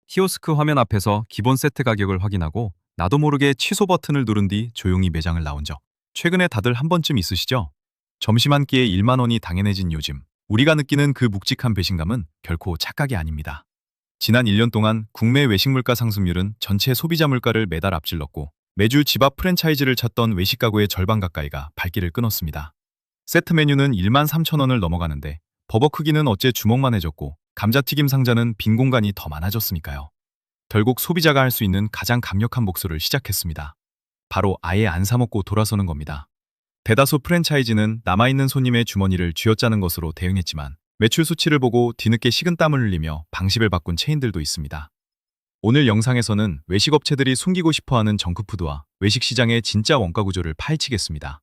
키오스크 화면 앞에서 기본 세트 가격을 확인하고 나도 모르게 취소 버튼을 누른 뒤 조용히 매장을 나온 적. 최근에 다들 한 번쯤 있으시죠? 점심 한 끼에 1만 원이 당연해진 요즘. 우리가 느끼는 그 묵직한 배신감은 결코 착각이 아닙니다. 지난 1년 동안 국내 외식 물가 상승률은 전체 소비자 물가를 매달 앞질렀고 매주 집 앞 프랜차이즈를 찾던 외식 가구의 절반 가까이가 발길을 끊었습니다. 세트 메뉴는 1만 3천 원을 넘어가는데 버거 크기는 어째 주먹만 해졌고 감자튀김 상자는 빈 공간이 더 많아졌으니까요. 결국 소비자가 할 수 있는 가장 강력한 복수를 시작했습니다. 바로 아예 안 사 먹고 돌아서는 겁니다. 대다수 프랜차이즈는 남아있는 손님의 주머니를 쥐어짜는 것으로 대응했지만 매출 수치를 보고 뒤늦게 식은땀을 흘리며 방식을 바꾼 체인들도 있습니다. 오늘 영상에서는 외식업체들이 숨기고 싶어하는 정크푸드와 외식 시장의 진짜 원가 구조를 파헤치겠습니다.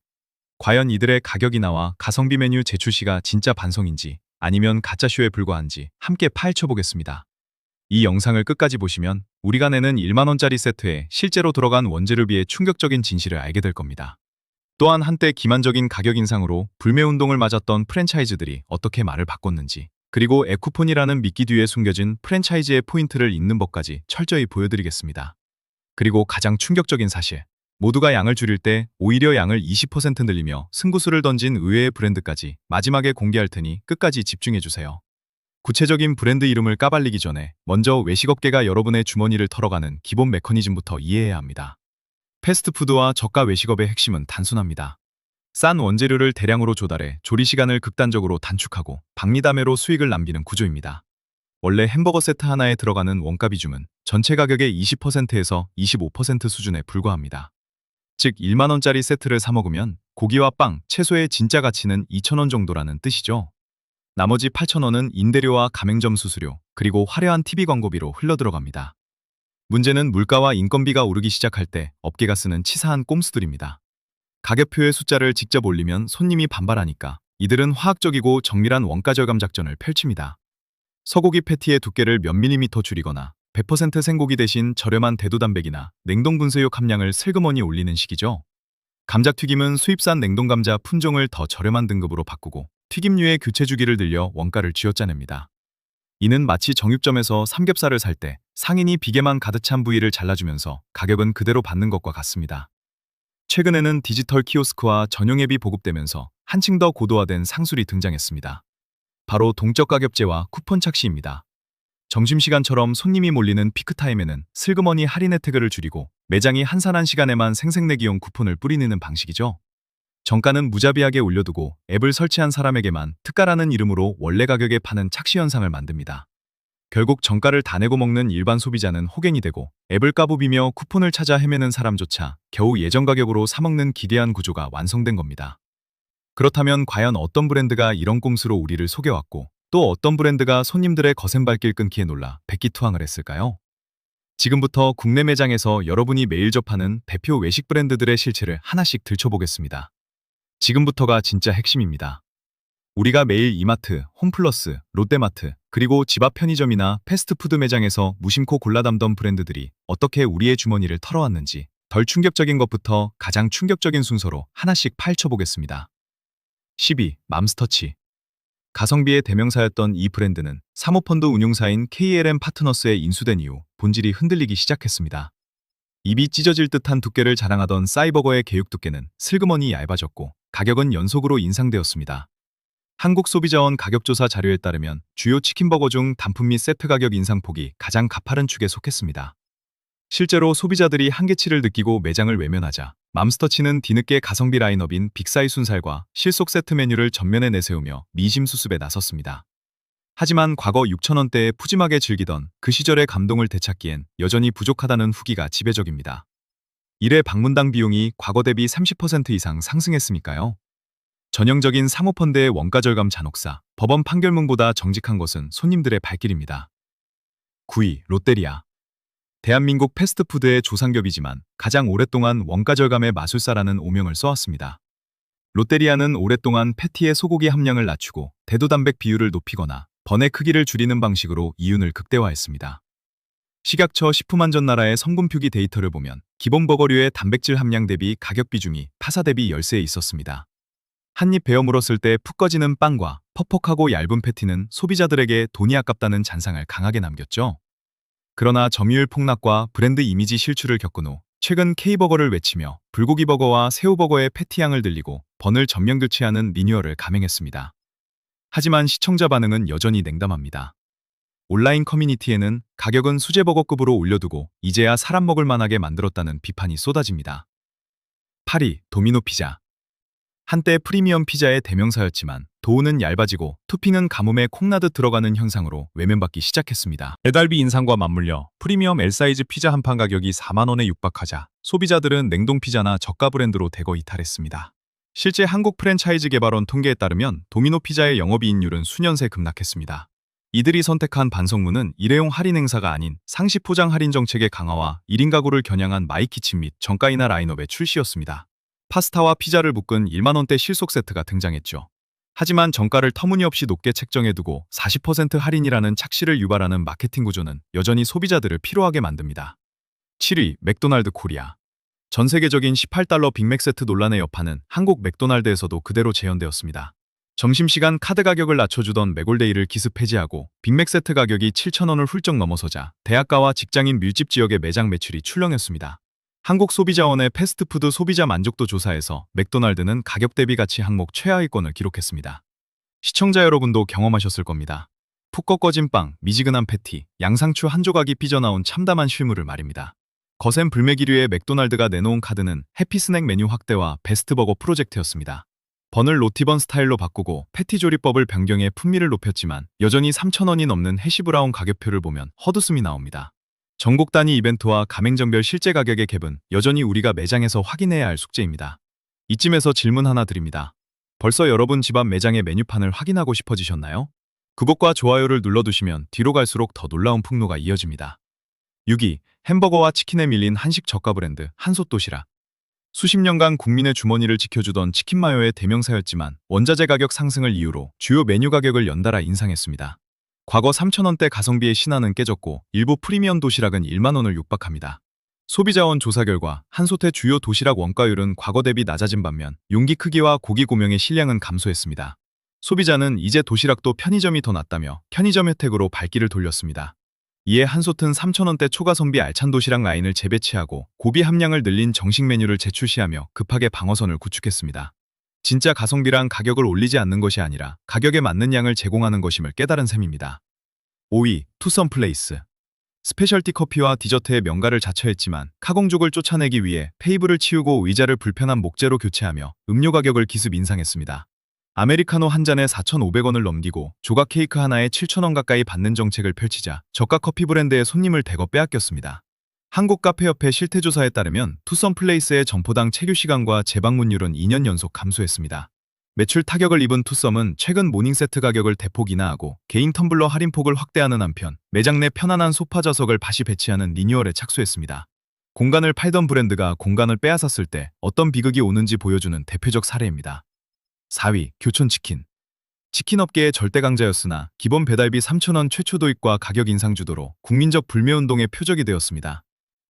과연 이들의 가격 인하와 가성비 메뉴 제출 시가 진짜 반성인지 아니면 가짜쇼에 불과한지 함께 파헤쳐보겠습니다. 이 영상을 끝까지 보시면 우리가 내는 1만 원짜리 세트에 실제로 들어간 원재료비의 충격적인 진실을 알게 될 겁니다. 또한 한때 기만적인 가격 인상으로 불매운동을 맞았던 프랜차이즈들이 어떻게 말을 바꿨는지, 그리고 에쿠폰이라는 미끼 뒤에 숨겨진 프랜차이즈의 포인트를 잇는 법까지 철저히 보여드리겠습니다. 그리고 가장 충격적인 사실, 모두가 양을 줄일 때 오히려 양을 20% 늘리며 승부수를 던진 의외의 브랜드까지 마지막에 공개할 테니 끝까지 집중해주세요. 구체적인 브랜드 이름을 까발리기 전에 먼저 외식업계가 여러분의 주머니를 털어가는 기본 메커니즘부터 이해해야 합니다. 패스트푸드와 저가 외식업의 핵심은 단순합니다. 싼 원재료를 대량으로 조달해 조리 시간을 극단적으로 단축하고 박리담회로 수익을 남기는 구조입니다. 원래 햄버거 세트 하나에 들어가는 원가 비중은 전체 가격의 20%에서 25% 수준에 불과합니다. 즉 1만 원짜리 세트를 사 먹으면 고기와 빵, 채소의 진짜 가치는 2천 원 정도라는 뜻이죠. 나머지 8천 원은 임대료와 가맹점 수수료, 그리고 화려한 TV 광고비로 흘러들어갑니다. 문제는 물가와 인건비가 오르기 시작할 때 업계가 쓰는 치사한 꼼수들입니다. 가격표의 숫자를 직접 올리면 손님이 반발하니까 이들은 화학적이고 정밀한 원가 절감 작전을 펼칩니다. 소고기 패티의 두께를 몇 밀리미터 줄이거나 100% 생고기 대신 저렴한 대두단백이나 냉동분쇄육 함량을 슬그머니 올리는 식이죠. 감자튀김은 수입산 냉동감자 품종을 더 저렴한 등급으로 바꾸고 튀김류의 교체 주기를 늘려 원가를 쥐어짜냅니다. 이는 마치 정육점에서 삼겹살을 살 때 상인이 비계만 가득 찬 부위를 잘라주면서 가격은 그대로 받는 것과 같습니다. 최근에는 디지털 키오스크와 전용 앱이 보급되면서 한층 더 고도화된 상술이 등장했습니다. 바로 동적 가격제와 쿠폰 착시입니다. 점심시간처럼 손님이 몰리는 피크타임에는 슬그머니 할인 혜택을 줄이고 매장이 한산한 시간에만 생색내기용 쿠폰을 뿌리는 방식이죠. 정가는 무자비하게 올려두고 앱을 설치한 사람에게만 특가라는 이름으로 원래 가격에 파는 착시 현상을 만듭니다. 결국 정가를 다 내고 먹는 일반 소비자는 호갱이 되고 앱을 까부비며 쿠폰을 찾아 헤매는 사람조차 겨우 예전 가격으로 사먹는 기괴한 구조가 완성된 겁니다. 그렇다면 과연 어떤 브랜드가 이런 꼼수로 우리를 속여왔고 또 어떤 브랜드가 손님들의 거센 발길 끊기에 놀라 백기투항을 했을까요? 지금부터 국내 매장에서 여러분이 매일 접하는 대표 외식 브랜드들의 실체를 하나씩 들춰보겠습니다. 지금부터가 진짜 핵심입니다. 우리가 매일 이마트, 홈플러스, 롯데마트, 그리고 집 앞 편의점이나 패스트푸드 매장에서 무심코 골라담던 브랜드들이 어떻게 우리의 주머니를 털어왔는지 덜 충격적인 것부터 가장 충격적인 순서로 하나씩 파헤쳐보겠습니다. 10위, 맘스터치. 가성비의 대명사였던 이 브랜드는 사모펀드 운용사인 KLM 파트너스에 인수된 이후 본질이 흔들리기 시작했습니다. 입이 찢어질 듯한 두께를 자랑하던 싸이버거의 개육 두께는 슬그머니 얇아졌고 가격은 연속으로 인상되었습니다. 한국소비자원 가격조사 자료에 따르면 주요 치킨버거 중 단품 및 세트 가격 인상폭이 가장 가파른 축에 속했습니다. 실제로 소비자들이 한계치를 느끼고 매장을 외면하자 맘스터치는 뒤늦게 가성비 라인업인 빅사이 순살과 실속 세트 메뉴를 전면에 내세우며 미심 수습에 나섰습니다. 하지만 과거 6,000원대에 푸짐하게 즐기던 그 시절의 감동을 되찾기엔 여전히 부족하다는 후기가 지배적입니다. 이래 방문당 비용이 과거 대비 30% 이상 상승했으니까요. 전형적인 사모펀드의 원가 절감 잔혹사, 법원 판결문보다 정직한 것은 손님들의 발길입니다. 9위, 롯데리아. 대한민국 패스트푸드의 조상겹이지만 가장 오랫동안 원가 절감의 마술사라는 오명을 써왔습니다. 롯데리아는 오랫동안 패티의 소고기 함량을 낮추고 대두단백 비율을 높이거나 번의 크기를 줄이는 방식으로 이윤을 극대화했습니다. 식약처 식품안전나라의 성분 표기 데이터를 보면 기본 버거류의 단백질 함량 대비 가격 비중이 타사 대비 열세에 있었습니다. 한입 베어 물었을 때 푹 꺼지는 빵과 퍽퍽하고 얇은 패티는 소비자들에게 돈이 아깝다는 잔상을 강하게 남겼죠. 그러나 점유율 폭락과 브랜드 이미지 실추를 겪은 후 최근 K버거를 외치며 불고기 버거와 새우버거의 패티양을 늘리고 번을 전면 교체하는 리뉴얼을 감행했습니다. 하지만 시청자 반응은 여전히 냉담합니다. 온라인 커뮤니티에는 가격은 수제버거급으로 올려두고 이제야 사람 먹을 만하게 만들었다는 비판이 쏟아집니다. 8위, 도미노 피자. 한때 프리미엄 피자의 대명사였지만 도우는 얇아지고 토핑은 가뭄에 콩나듯 들어가는 현상으로 외면받기 시작했습니다. 배달비 인상과 맞물려 프리미엄 L사이즈 피자 한 판 가격이 4만 원에 육박하자 소비자들은 냉동 피자나 저가 브랜드로 대거 이탈했습니다. 실제 한국 프랜차이즈 개발원 통계에 따르면 도미노 피자의 영업이익률은 수년 새 급락했습니다. 이들이 선택한 반성문은 일회용 할인 행사가 아닌 상시 포장 할인 정책의 강화와 1인 가구를 겨냥한 마이키친 및 정가 인하 라인업의 출시였습니다. 파스타와 피자를 볶은 1만 원대 실속 세트가 등장했죠. 하지만 정가를 터무니없이 높게 책정해두고 40% 할인이라는 착시를 유발하는 마케팅 구조는 여전히 소비자들을 피로하게 만듭니다. 7위, 맥도날드 코리아. 전 세계적인 18달러 빅맥 세트 논란의 여파는 한국 맥도날드에서도 그대로 재현되었습니다. 점심시간 카드 가격을 낮춰주던 맥올데이를 기습 폐지하고 빅맥 세트 가격이 7,000원을 훌쩍 넘어서자 대학가와 직장인 밀집 지역의 매장 매출이 출렁였습니다. 한국소비자원의 패스트푸드 소비자 만족도 조사에서 맥도날드는 가격 대비 가치 항목 최하위권을 기록했습니다. 시청자 여러분도 경험하셨을 겁니다. 푹 꺾어진 빵, 미지근한 패티, 양상추 한 조각이 삐져나온 참담한 실물을 말입니다. 거센 불매기류의 맥도날드가 내놓은 카드는 해피스낵 메뉴 확대와 베스트버거 프로젝트였습니다. 번을 로티번 스타일로 바꾸고 패티 조리법을 변경해 풍미를 높였지만 여전히 3,000원이 넘는 해시브라운 가격표를 보면 헛웃음이 나옵니다. 전국 단위 이벤트와 가맹점별 실제 가격의 갭은 여전히 우리가 매장에서 확인해야 할 숙제입니다. 이쯤에서 질문 하나 드립니다. 벌써 여러분 집 앞 매장의 메뉴판을 확인하고 싶어지셨나요? 구독과 좋아요를 눌러두시면 뒤로 갈수록 더 놀라운 풍로가 이어집니다. 6위, 햄버거와 치킨에 밀린 한식 저가 브랜드 한솥 도시락. 수십 년간 국민의 주머니를 지켜주던 치킨마요의 대명사였지만 원자재 가격 상승을 이유로 주요 메뉴 가격을 연달아 인상했습니다. 과거 3,000원대 가성비의 신화는 깨졌고 일부 프리미엄 도시락은 1만 원을 육박합니다. 소비자원 조사 결과 한솥의 주요 도시락 원가율은 과거 대비 낮아진 반면 용기 크기와 고기 고명의 실량은 감소했습니다. 소비자는 이제 도시락도 편의점이 더 낫다며 편의점 혜택으로 발길을 돌렸습니다. 이에 한솥은 3,000원대 초가성비 알찬 도시락 라인을 재배치하고 고비 함량을 늘린 정식 메뉴를 재출시하며 급하게 방어선을 구축했습니다. 진짜 가성비란 가격을 올리지 않는 것이 아니라 가격에 맞는 양을 제공하는 것임을 깨달은 셈입니다. 5위, 투썸 플레이스. 스페셜티 커피와 디저트의 명가를 자처했지만 카공족을 쫓아내기 위해 페이블을 치우고 의자를 불편한 목재로 교체하며 음료 가격을 기습 인상했습니다. 아메리카노 한 잔에 4,500원을 넘기고 조각 케이크 하나에 7,000원 가까이 받는 정책을 펼치자 저가 커피 브랜드의 손님을 대거 빼앗겼습니다. 한국카페협회 실태조사에 따르면 투썸 플레이스의 점포당 체류 시간과 재방문율은 2년 연속 감소했습니다. 매출 타격을 입은 투썸은 최근 모닝세트 가격을 대폭 인하하고 개인 텀블러 할인폭을 확대하는 한편 매장 내 편안한 소파 좌석을 다시 배치하는 리뉴얼에 착수했습니다. 공간을 팔던 브랜드가 공간을 빼앗았을 때 어떤 비극이 오는지 보여주는 대표적 사례입니다. 4위, 교촌치킨. 치킨업계의 절대 강자였으나 기본 배달비 3,000원 최초 도입과 가격 인상 주도로 국민적 불매운동의 표적이 되었습니다.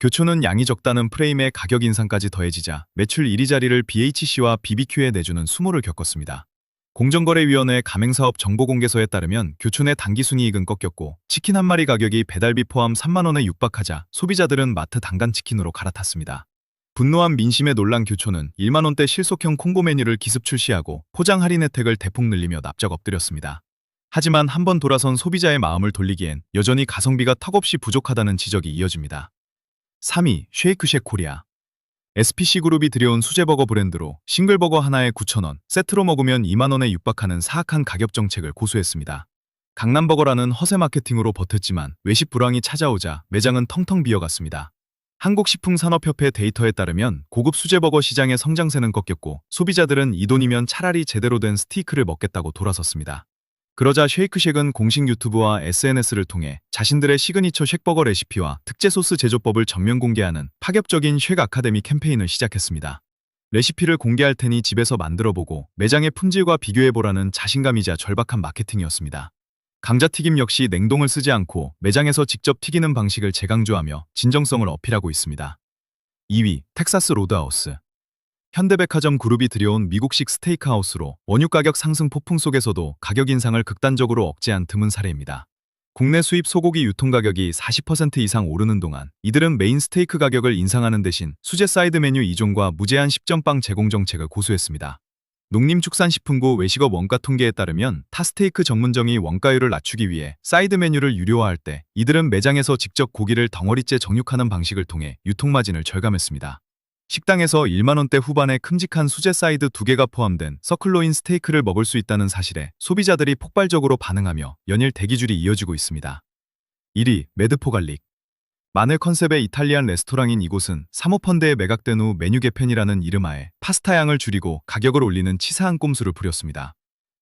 교촌은 양이 적다는 프레임에 가격 인상까지 더해지자 매출 1위 자리를 BHC와 BBQ에 내주는 수모를 겪었습니다. 공정거래위원회 가맹사업 정보공개서에 따르면 교촌의 단기순이익은 꺾였고 치킨 한 마리 가격이 배달비 포함 3만 원에 육박하자 소비자들은 마트 단간치킨으로 갈아탔습니다. 분노한 민심에 놀란 교촌은 1만 원대 실속형 콤보 메뉴를 기습 출시하고 포장 할인 혜택을 대폭 늘리며 납작 엎드렸습니다. 하지만 한번 돌아선 소비자의 마음을 돌리기엔 여전히 가성비가 턱없이 부족하다는 지적이 이어집니다. 3위, 쉐이크쉑 코리아. SPC그룹이 들여온 수제버거 브랜드로 싱글버거 하나에 9,000원, 세트로 먹으면 2만 원에 육박하는 사악한 가격 정책을 고수했습니다. 강남버거라는 허세 마케팅으로 버텼지만 외식 불황이 찾아오자 매장은 텅텅 비어갔습니다. 한국식품산업협회 데이터에 따르면 고급 수제버거 시장의 성장세는 꺾였고 소비자들은 이 돈이면 차라리 제대로 된 스테이크를 먹겠다고 돌아섰습니다. 그러자 쉐이크쉑은 공식 유튜브와 SNS를 통해 자신들의 시그니처 쉑버거 레시피와 특제 소스 제조법을 전면 공개하는 파격적인 쉑 아카데미 캠페인을 시작했습니다. 레시피를 공개할 테니 집에서 만들어보고 매장의 품질과 비교해보라는 자신감이자 절박한 마케팅이었습니다. 감자튀김 역시 냉동을 쓰지 않고 매장에서 직접 튀기는 방식을 재강조하며 진정성을 어필하고 있습니다. 2위, 텍사스 로드하우스. 현대백화점 그룹이 들여온 미국식 스테이크하우스로 원유 가격 상승 폭풍 속에서도 가격 인상을 극단적으로 억제한 드문 사례입니다. 국내 수입 소고기 유통 가격이 40% 이상 오르는 동안 이들은 메인 스테이크 가격을 인상하는 대신 수제 사이드 메뉴 이종과 무제한 10점빵 제공 정책을 고수했습니다. 농림축산식품부 외식업 원가 통계에 따르면 타 스테이크 전문점이 원가율을 낮추기 위해 사이드 메뉴를 유료화할 때 이들은 매장에서 직접 고기를 덩어리째 정육하는 방식을 통해 유통마진을 절감했습니다. 식당에서 1만 원대 후반의 큼직한 수제 사이드 2개가 포함된 서클로인 스테이크를 먹을 수 있다는 사실에 소비자들이 폭발적으로 반응하며 연일 대기줄이 이어지고 있습니다. 1위, 메드포 갈릭. 마늘 컨셉의 이탈리안 레스토랑인 이곳은 사모펀드에 매각된 후 메뉴 개편이라는 이름하에 파스타 양을 줄이고 가격을 올리는 치사한 꼼수를 부렸습니다.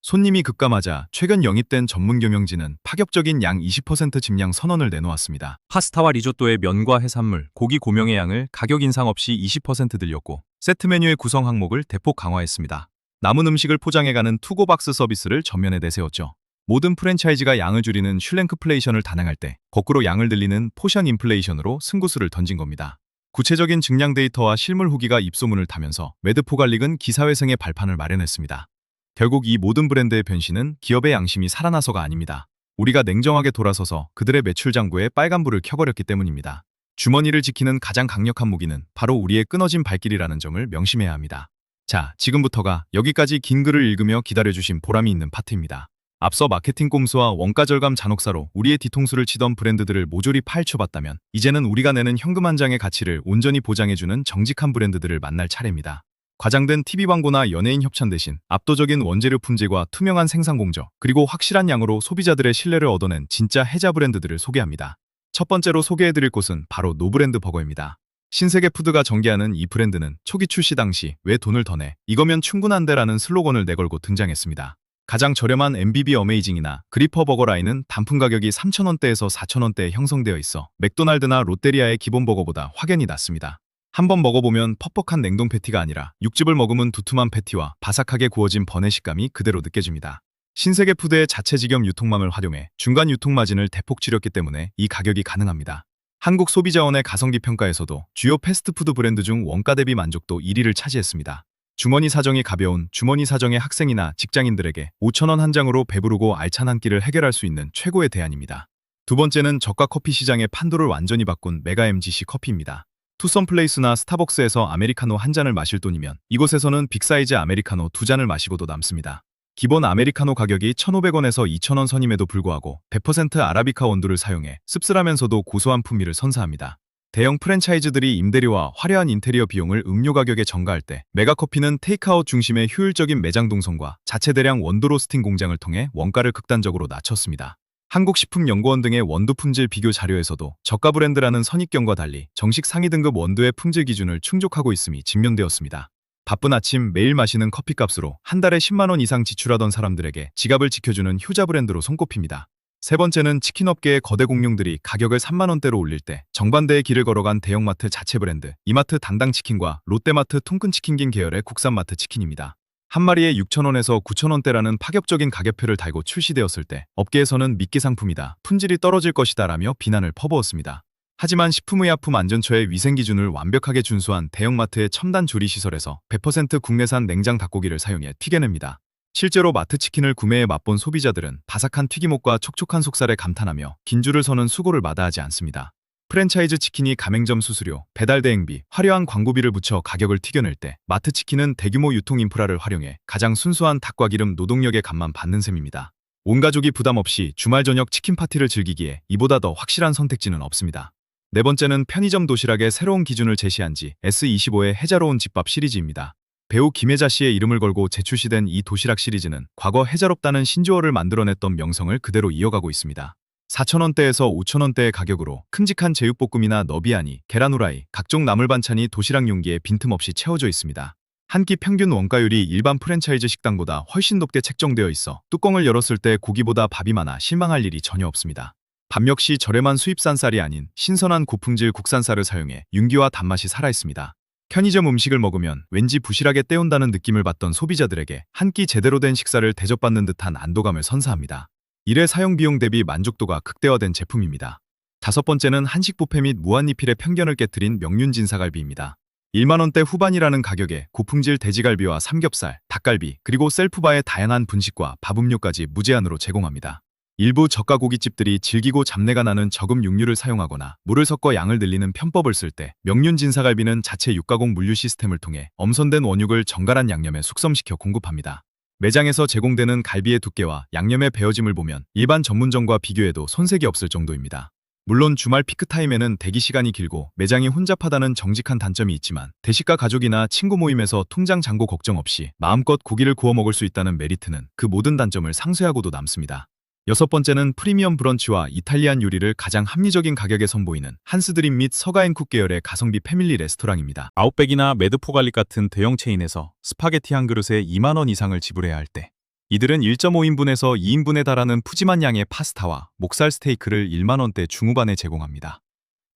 손님이 급감하자 최근 영입된 전문 경영진은 파격적인 양 20% 집량 선언을 내놓았습니다. 파스타와 리조또의 면과 해산물, 고기 고명의 양을 가격 인상 없이 20% 늘렸고 세트 메뉴의 구성 항목을 대폭 강화했습니다. 남은 음식을 포장해가는 투고박스 서비스를 전면에 내세웠죠. 모든 프랜차이즈가 양을 줄이는 슐랭크플레이션을 단행할 때 거꾸로 양을 늘리는 포션 인플레이션으로 승부수를 던진 겁니다. 구체적인 증량 데이터와 실물 후기가 입소문을 타면서 메드포갈릭은 기사회생의 발판을 마련했습니다. 결국 이 모든 브랜드의 변신은 기업의 양심이 살아나서가 아닙니다. 우리가 냉정하게 돌아서서 그들의 매출 장부에 빨간불을 켜버렸기 때문입니다. 주머니를 지키는 가장 강력한 무기는 바로 우리의 끊어진 발길이라는 점을 명심해야 합니다. 자, 지금부터가 여기까지 긴 글을 읽으며 기다려주신 보람이 있는 파트입니다. 앞서 마케팅 꼼수와 원가 절감 잔혹사로 우리의 뒤통수를 치던 브랜드들을 모조리 파헤쳐봤다면 이제는 우리가 내는 현금 한 장의 가치를 온전히 보장해주는 정직한 브랜드들을 만날 차례입니다. 과장된 TV 광고나 연예인 협찬 대신 압도적인 원재료 품질과 투명한 생산 공정, 그리고 확실한 양으로 소비자들의 신뢰를 얻어낸 진짜 해자 브랜드들을 소개합니다. 첫 번째로 소개해드릴 곳은 바로 노브랜드 버거입니다. 신세계 푸드가 전개하는 이 브랜드는 초기 출시 당시 왜 돈을 더 내? 이거면 충분한데 라는 슬로건을 내걸고 등장했습니다. 가장 저렴한 MBB 어메이징이나 그리퍼 버거 라인은 단품 가격이 3,000원대에서 4,000원대에 형성되어 있어 맥도날드나 롯데리아의 기본 버거보다 확연히 낮습니다. 한번 먹어보면 퍽퍽한 냉동 패티가 아니라 육즙을 머금은 두툼한 패티와 바삭하게 구워진 번의 식감이 그대로 느껴집니다. 신세계 푸드의 자체 직영 유통망을 활용해 중간 유통 마진을 대폭 줄였기 때문에 이 가격이 가능합니다. 한국소비자원의 가성비 평가에서도 주요 패스트푸드 브랜드 중 원가 대비 만족도 1위를 차지했습니다. 주머니 사정이 가벼운 주머니 사정의 학생이나 직장인들에게 5,000원 한 장으로 배부르고 알찬 한 끼를 해결할 수 있는 최고의 대안입니다. 두 번째는 저가 커피 시장의 판도를 완전히 바꾼 메가 MGC 커피입니다. 투썸플레이스나 스타벅스에서 아메리카노 한 잔을 마실 돈이면 이곳에서는 빅사이즈 아메리카노 2잔을 마시고도 남습니다. 기본 아메리카노 가격이 1,500원에서 2,000원 선임에도 불구하고 100% 아라비카 원두를 사용해 씁쓸하면서도 고소한 풍미를 선사합니다. 대형 프랜차이즈들이 임대료와 화려한 인테리어 비용을 음료 가격에 전가할 때 메가커피는 테이크아웃 중심의 효율적인 매장 동선과 자체 대량 원두 로스팅 공장을 통해 원가를 극단적으로 낮췄습니다. 한국식품연구원 등의 원두 품질 비교 자료에서도 저가 브랜드라는 선입견과 달리 정식 상위 등급 원두의 품질 기준을 충족하고 있음이 증명되었습니다. 바쁜 아침 매일 마시는 커피값으로 한 달에 10만 원 이상 지출하던 사람들에게 지갑을 지켜주는 효자 브랜드로 손꼽힙니다. 세 번째는 치킨업계의 거대 공룡들이 가격을 3만 원대로 올릴 때 정반대의 길을 걸어간 대형마트 자체 브랜드 이마트 당당치킨과 롯데마트 통큰치킨긴 계열의 국산마트 치킨입니다. 한 마리에 6,000원에서 9,000원대라는 파격적인 가격표를 달고 출시되었을 때 업계에서는 미끼 상품이다, 품질이 떨어질 것이다 라며 비난을 퍼부었습니다. 하지만 식품의약품안전처의 위생기준을 완벽하게 준수한 대형마트의 첨단 조리시설에서 100% 국내산 냉장 닭고기를 사용해 튀겨냅니다. 실제로 마트 치킨을 구매해 맛본 소비자들은 바삭한 튀김옷과 촉촉한 속살에 감탄하며 긴 줄을 서는 수고를 마다하지 않습니다. 프랜차이즈 치킨이 가맹점 수수료, 배달 대행비, 화려한 광고비를 붙여 가격을 튀겨낼 때 마트 치킨은 대규모 유통 인프라를 활용해 가장 순수한 닭과 기름 노동력의 값만 받는 셈입니다. 온 가족이 부담 없이 주말 저녁 치킨 파티를 즐기기에 이보다 더 확실한 선택지는 없습니다. 네 번째는 편의점 도시락의 새로운 기준을 제시한 지 S25의 해자로운 집밥 시리즈입니다. 배우 김혜자 씨의 이름을 걸고 재출시된 이 도시락 시리즈는 과거 해자롭다는 신조어를 만들어냈던 명성을 그대로 이어가고 있습니다. 4,000원대에서 5,000원대의 가격으로 큼직한 제육볶음이나 너비아니, 계란 후라이, 각종 나물 반찬이 도시락 용기에 빈틈없이 채워져 있습니다. 한 끼 평균 원가율이 일반 프랜차이즈 식당보다 훨씬 높게 책정되어 있어 뚜껑을 열었을 때 고기보다 밥이 많아 실망할 일이 전혀 없습니다. 밥 역시 저렴한 수입산 쌀이 아닌 신선한 고품질 국산쌀을 사용해 윤기와 단맛이 살아있습니다. 편의점 음식을 먹으면 왠지 부실하게 때운다는 느낌을 받던 소비자들에게 한 끼 제대로 된 식사를 대접받는 듯한 안도감을 선사합니다. 일회 사용 비용 대비 만족도가 극대화된 제품입니다. 다섯 번째는 한식 뷔페 및 무한리필의 편견을 깨트린 명륜진사갈비입니다. 1만 원대 후반이라는 가격에 고품질 돼지갈비와 삼겹살, 닭갈비, 그리고 셀프바의 다양한 분식과 밥 음료까지 무제한으로 제공합니다. 일부 저가 고깃집들이 질기고 잡내가 나는 저금 육류를 사용하거나 물을 섞어 양을 늘리는 편법을 쓸 때 명륜 진사갈비는 자체 육가공 물류 시스템을 통해 엄선된 원육을 정갈한 양념에 숙성시켜 공급합니다. 매장에서 제공되는 갈비의 두께와 양념의 배어짐을 보면 일반 전문점과 비교해도 손색이 없을 정도입니다. 물론 주말 피크타임에는 대기 시간이 길고 매장이 혼잡하다는 정직한 단점이 있지만 대식가 가족이나 친구 모임에서 통장 잔고 걱정 없이 마음껏 고기를 구워 먹을 수 있다는 메리트는 그 모든 단점을 상쇄하고도 남습니다. 여섯 번째는 프리미엄 브런치와 이탈리안 요리를 가장 합리적인 가격에 선보이는 한스드림 및 서가인쿡 계열의 가성비 패밀리 레스토랑입니다. 아웃백이나 매드포갈릭 같은 대형 체인에서 스파게티 한 그릇에 2만 원 이상을 지불해야 할 때 이들은 1.5인분에서 2인분에 달하는 푸짐한 양의 파스타와 목살 스테이크를 1만 원대 중후반에 제공합니다.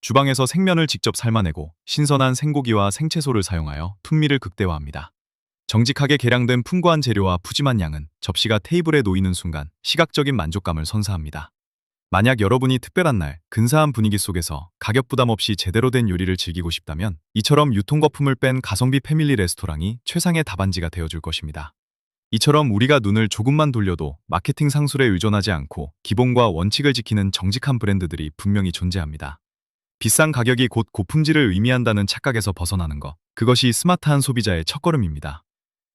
주방에서 생면을 직접 삶아내고 신선한 생고기와 생채소를 사용하여 풍미를 극대화합니다. 정직하게 계량된 풍부한 재료와 푸짐한 양은 접시가 테이블에 놓이는 순간 시각적인 만족감을 선사합니다. 만약 여러분이 특별한 날, 근사한 분위기 속에서 가격 부담 없이 제대로 된 요리를 즐기고 싶다면 이처럼 유통거품을 뺀 가성비 패밀리 레스토랑이 최상의 답안지가 되어줄 것입니다. 이처럼 우리가 눈을 조금만 돌려도 마케팅 상술에 의존하지 않고 기본과 원칙을 지키는 정직한 브랜드들이 분명히 존재합니다. 비싼 가격이 곧 고품질을 의미한다는 착각에서 벗어나는 것, 그것이 스마트한 소비자의 첫걸음입니다.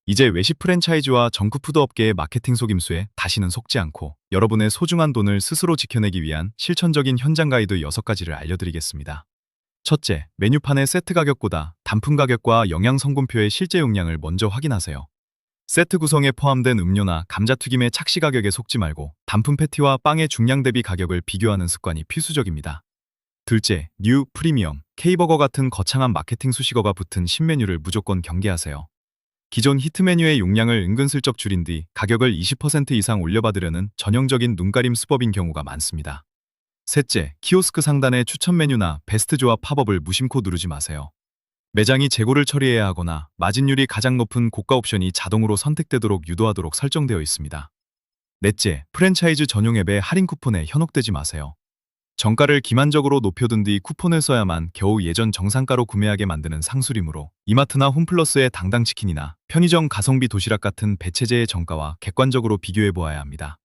이제 외식 프랜차이즈와 정크푸드 업계의 마케팅 속임수에 다시는 속지 않고 여러분의 소중한 돈을 스스로 지켜내기 위한 실천적인 현장 가이드 6가지를 알려드리겠습니다. 첫째, 메뉴판의 세트 가격보다 단품 가격과 영양 성분표의 실제 용량을 먼저 확인하세요. 세트 구성에 포함된 음료나 감자튀김의 착시 가격에 속지 말고 단품 패티와 빵의 중량 대비 가격을 비교하는 습관이 필수적입니다. 둘째, 뉴, 프리미엄, K버거 같은 거창한 마케팅 수식어가 붙은 신메뉴를 무조건 경계하세요. 기존 히트 메뉴의 용량을 은근슬쩍 줄인 뒤 가격을 20% 이상 올려받으려는 전형적인 눈가림 수법인 경우가 많습니다. 셋째, 키오스크 상단의 추천 메뉴나 베스트 조합 팝업을 무심코 누르지 마세요. 매장이 재고를 처리해야 하거나 마진율이 가장 높은 고가 옵션이 자동으로 선택되도록 유도하도록 설정되어 있습니다. 넷째, 프랜차이즈 전용 앱의 할인 쿠폰에 현혹되지 마세요. 정가를 기만적으로 높여둔 뒤 쿠폰을 써야만 겨우 예전 정상가로 구매하게 만드는 상술이므로 이마트나 홈플러스의 당당치킨이나 편의점 가성비 도시락 같은 대체제의 정가와 객관적으로 비교해보아야 합니다.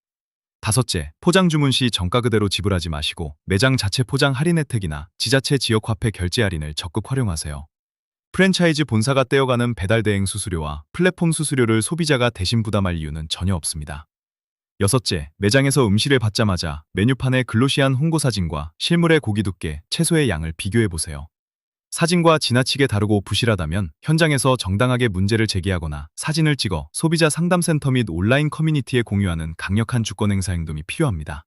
다섯째, 포장 주문 시 정가 그대로 지불하지 마시고 매장 자체 포장 할인 혜택이나 지자체 지역화폐 결제 할인을 적극 활용하세요. 프랜차이즈 본사가 떼어가는 배달 대행 수수료와 플랫폼 수수료를 소비자가 대신 부담할 이유는 전혀 없습니다. 여섯째, 매장에서 음식을 받자마자 메뉴판에 글로시한 홍보 사진과 실물의 고기 두께, 채소의 양을 비교해보세요. 사진과 지나치게 다르고 부실하다면 현장에서 정당하게 문제를 제기하거나 사진을 찍어 소비자 상담센터 및 온라인 커뮤니티에 공유하는 강력한 주권 행사 행동이 필요합니다.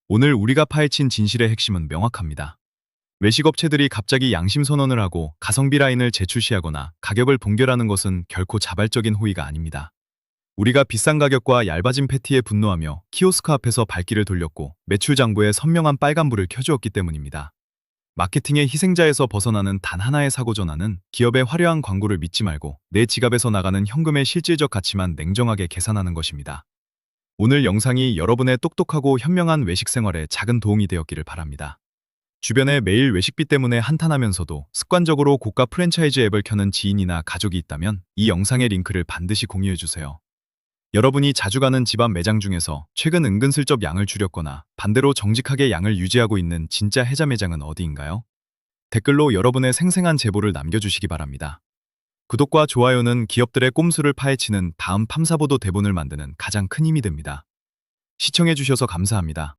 오늘 우리가 파헤친 진실의 핵심은 명확합니다. 외식업체들이 갑자기 양심 선언을 하고 가성비 라인을 재출시하거나 가격을 동결하는 것은 결코 자발적인 호의가 아닙니다. 우리가 비싼 가격과 얇아진 패티에 분노하며 키오스크 앞에서 발길을 돌렸고 매출 장부에 선명한 빨간불을 켜주었기 때문입니다. 마케팅의 희생자에서 벗어나는 단 하나의 사고 전환은 기업의 화려한 광고를 믿지 말고 내 지갑에서 나가는 현금의 실질적 가치만 냉정하게 계산하는 것입니다. 오늘 영상이 여러분의 똑똑하고 현명한 외식 생활에 작은 도움이 되었기를 바랍니다. 주변에 매일 외식비 때문에 한탄하면서도 습관적으로 고가 프랜차이즈 앱을 켜는 지인이나 가족이 있다면 이 영상의 링크를 반드시 공유해주세요. 여러분이 자주 가는 집안 매장 중에서 최근 은근슬쩍 양을 줄였거나 반대로 정직하게 양을 유지하고 있는 진짜 해자 매장은 어디인가요? 댓글로 여러분의 생생한 제보를 남겨주시기 바랍니다. 구독과 좋아요는 기업들의 꼼수를 파헤치는 다음 탐사보도 대본을 만드는 가장 큰 힘이 됩니다. 시청해주셔서 감사합니다.